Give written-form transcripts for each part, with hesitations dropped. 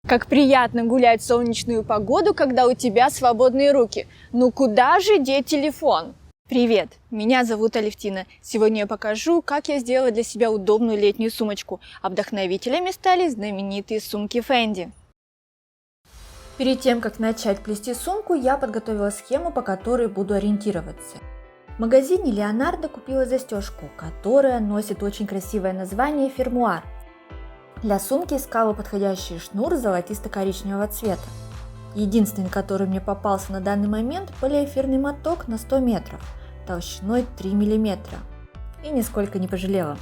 Как приятно гулять в солнечную погоду, когда у тебя свободные руки. Ну куда же деть телефон? Привет, меня зовут Алевтина. Сегодня я покажу, как я сделала для себя удобную летнюю сумочку. А вдохновителями стали знаменитые сумки Fendi. Перед тем, как начать плести сумку, я подготовила схему, по которой буду ориентироваться. В магазине Leonardo купила застежку, которая носит очень красивое название фермуар. Для сумки искала подходящий шнур золотисто-коричневого цвета. Единственный, который мне попался на данный момент, полиэфирный моток на 100 метров, толщиной 3 мм. И нисколько не пожалела.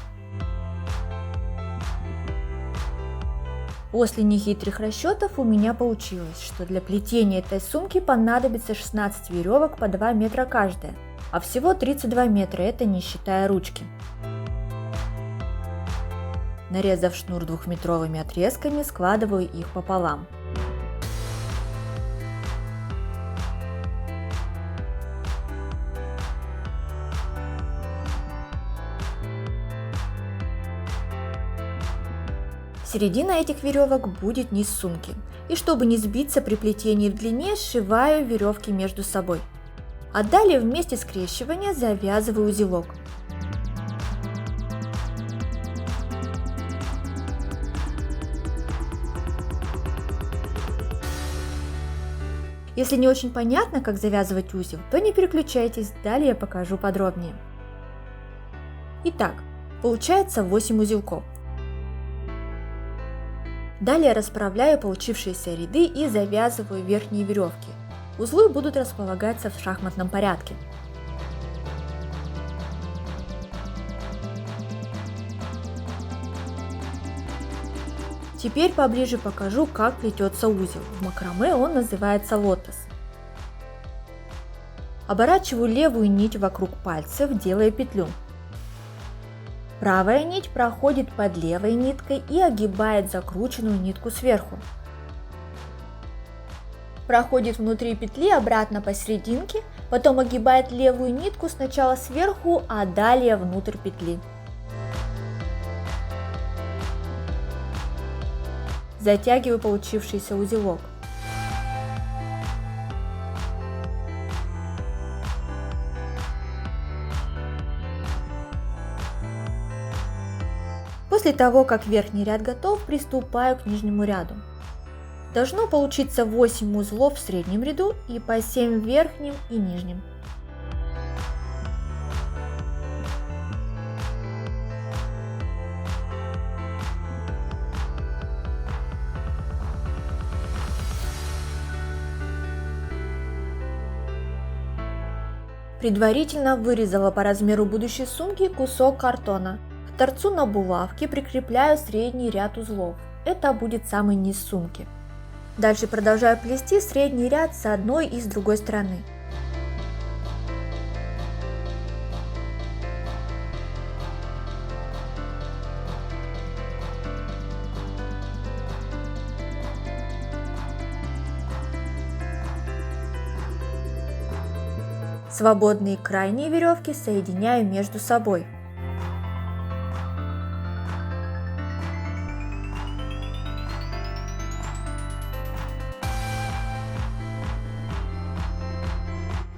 После нехитрых расчетов у меня получилось, что для плетения этой сумки понадобится 16 веревок по 2 метра каждая, а всего 32 метра, это не считая ручки. Нарезав шнур 2-метровыми отрезками, складываю их пополам. Середина этих веревок будет низ сумки. И чтобы не сбиться при плетении в длине, сшиваю веревки между собой. А далее вместе скрещивания завязываю узелок. Если не очень понятно, как завязывать узел, то не переключайтесь, далее я покажу подробнее. Итак, получается 8 узелков. Далее расправляю получившиеся ряды и завязываю верхние веревки. Узлы будут располагаться в шахматном порядке. Теперь поближе покажу, как плетется узел. В макраме он называется лотос. Оборачиваю левую нить вокруг пальцев, делая петлю. Правая нить проходит под левой ниткой и огибает закрученную нитку сверху. Проходит внутри петли обратно посерединке, потом огибает левую нитку сначала сверху, а далее внутрь петли. Затягиваю получившийся узелок. После того, как верхний ряд готов, приступаю к нижнему ряду. Должно получиться 8 узлов в среднем ряду и по 7 в верхнем и нижнем. Предварительно вырезала по размеру будущей сумки кусок картона. К торцу на булавке прикрепляю средний ряд узлов. Это будет самый низ сумки. Дальше продолжаю плести средний ряд с одной и с другой стороны. Свободные крайние веревки соединяю между собой.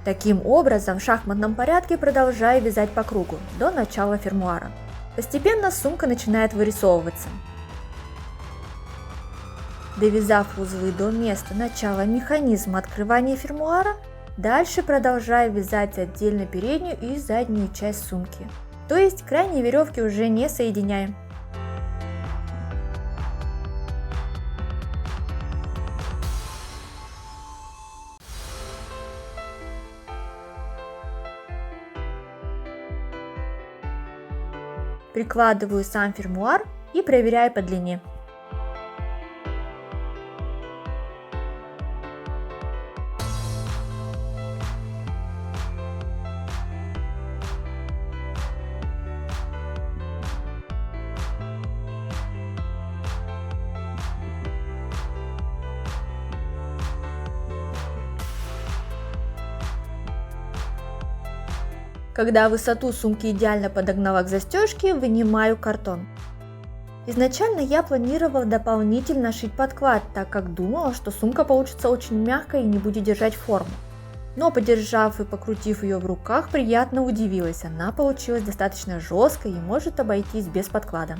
Таким образом, в шахматном порядке продолжаю вязать по кругу, до начала фермуара. Постепенно сумка начинает вырисовываться. Довязав узлы до места начала механизма открывания фермуара, дальше продолжаю вязать отдельно переднюю и заднюю часть сумки. То есть крайние веревки уже не соединяем. Прикладываю сам фермуар и проверяю по длине. Когда высоту сумки идеально подогнала к застежке, вынимаю картон. Изначально я планировала дополнительно шить подклад, так как думала, что сумка получится очень мягкой и не будет держать форму. Но подержав и покрутив ее в руках, приятно удивилась, она получилась достаточно жесткой и может обойтись без подклада.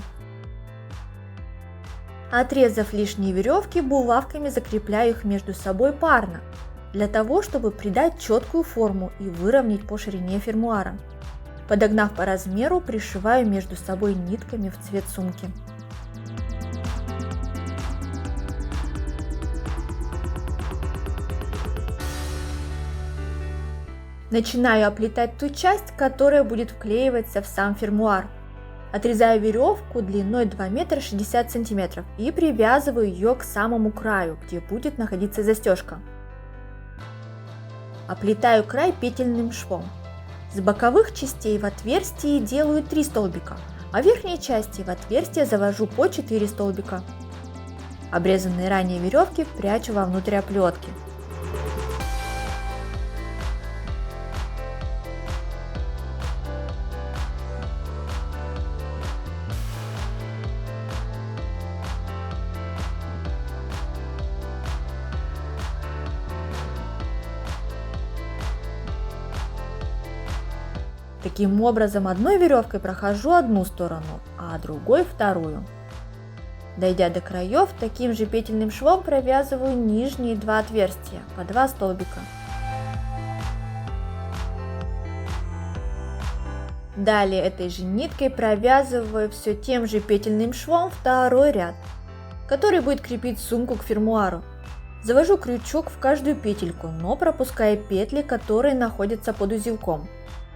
Отрезав лишние веревки, булавками закрепляю их между собой парно, для того, чтобы придать четкую форму и выровнять по ширине фермуара. Подогнав по размеру, пришиваю между собой нитками в цвет сумки. Начинаю оплетать ту часть, которая будет вклеиваться в сам фермуар. Отрезаю веревку длиной 2 метра 60 сантиметров и привязываю ее к самому краю, где будет находиться застежка. Оплетаю край петельным швом. С боковых частей в отверстие делаю 3 столбика, а в верхней части в отверстие завожу по 4 столбика. Обрезанные ранее веревки прячу вовнутрь оплетки. Таким образом, одной веревкой прохожу одну сторону, а другой вторую. Дойдя до краев, таким же петельным швом провязываю нижние 2 отверстия, по 2 столбика. Далее этой же ниткой провязываю все тем же петельным швом второй ряд, который будет крепить сумку к фермуару. Завожу крючок в каждую петельку, но пропуская петли, которые находятся под узелком,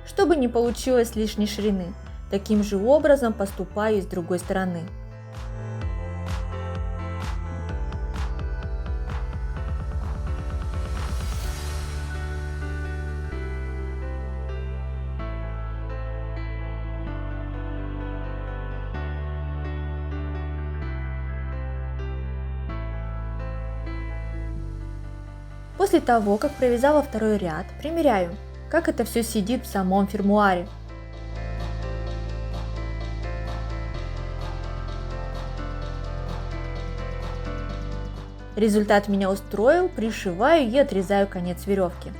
чтобы не получилось лишней ширины. Таким же образом поступаю и с другой стороны. После того, как провязала второй ряд, примеряю, как это все сидит в самом фермуаре. Результат меня устроил, пришиваю и отрезаю конец веревки.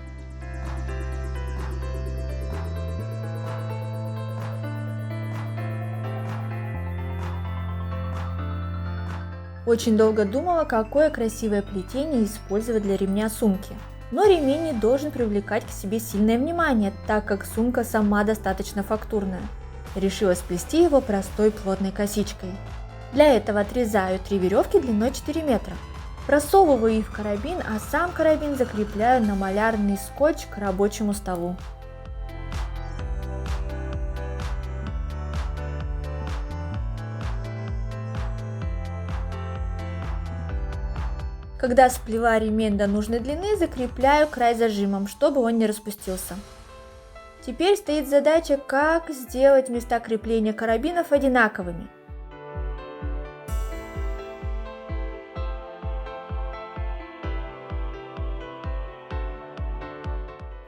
Очень долго думала, какое красивое плетение использовать для ремня сумки. Но ремень не должен привлекать к себе сильное внимание, так как сумка сама достаточно фактурная. Решила сплести его простой плотной косичкой. Для этого отрезаю 3 веревки длиной 4 метра. Просовываю их в карабин, а сам карабин закрепляю на малярный скотч к рабочему столу. Когда сплела ремень до нужной длины, закрепляю край зажимом, чтобы он не распустился. Теперь стоит задача, как сделать места крепления карабинов одинаковыми.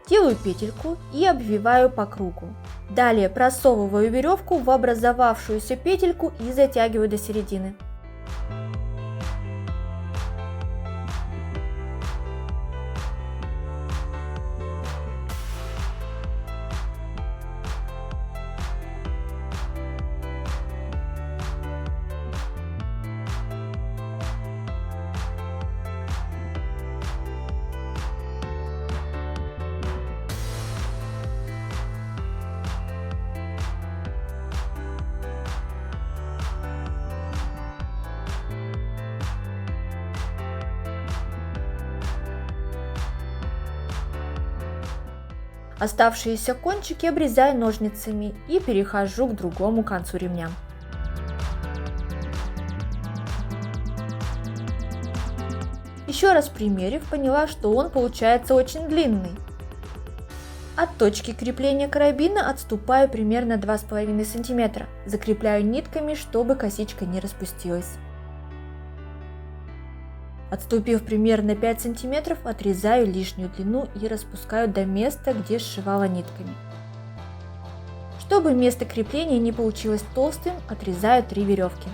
Делаю петельку и обвиваю по кругу. Далее просовываю веревку в образовавшуюся петельку и затягиваю до середины. Оставшиеся кончики обрезаю ножницами и перехожу к другому концу ремня. Еще раз примерив, поняла, что он получается очень длинный. От точки крепления карабина отступаю примерно 2,5 см. Закрепляю нитками, чтобы косичка не распустилась. Отступив примерно 5 см, отрезаю лишнюю длину и распускаю до места, где сшивала нитками. Чтобы место крепления не получилось толстым, отрезаю 3 веревки.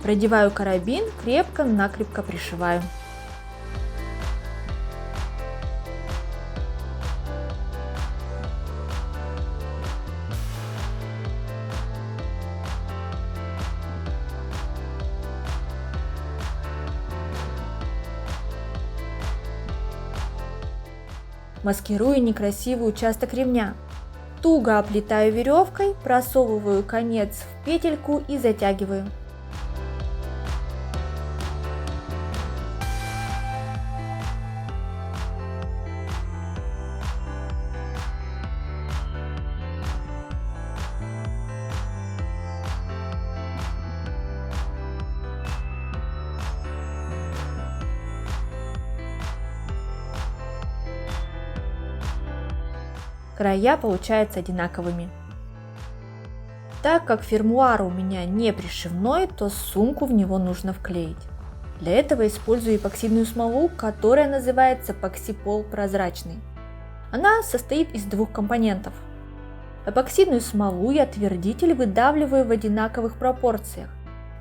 Продеваю карабин, крепко-накрепко пришиваю. Маскирую некрасивый участок ремня. Туго оплетаю веревкой, просовываю конец в петельку и затягиваю. Края получаются одинаковыми. Так как фермуар у меня не пришивной, то сумку в него нужно вклеить. Для этого использую эпоксидную смолу, которая называется Поксипол прозрачный. Она состоит из двух компонентов. Эпоксидную смолу и отвердитель выдавливаю в одинаковых пропорциях.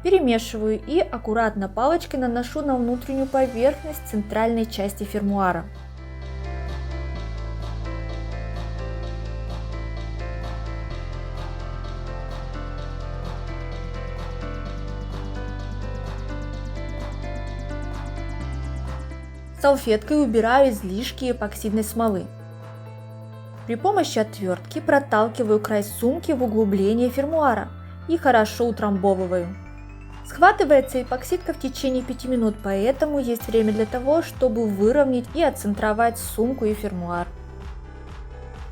Перемешиваю и аккуратно палочкой наношу на внутреннюю поверхность центральной части фермуара. Салфеткой убираю излишки эпоксидной смолы. При помощи отвертки проталкиваю край сумки в углубление фермуара и хорошо утрамбовываю. Схватывается эпоксидка в течение 5 минут, поэтому есть время для того, чтобы выровнять и отцентровать сумку и фермуар.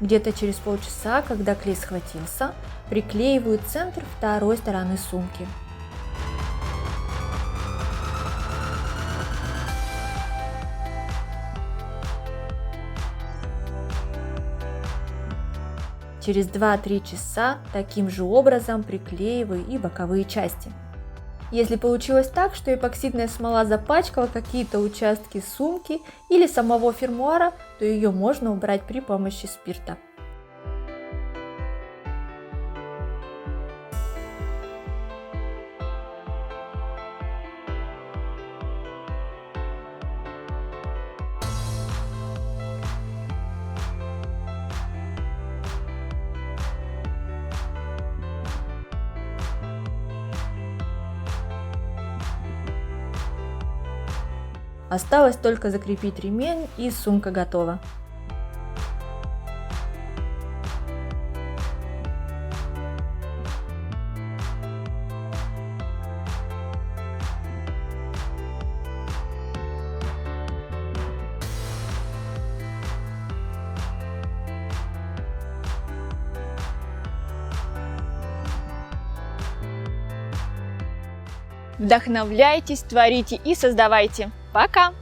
Где-то через полчаса, когда клей схватился, приклеиваю центр второй стороны сумки. Через 2-3 часа таким же образом приклеиваю и боковые части. Если получилось так, что эпоксидная смола запачкала какие-то участки сумки или самого фермуара, то ее можно убрать при помощи спирта. Осталось только закрепить ремень, и сумка готова. Вдохновляйтесь, творите и создавайте. Пока!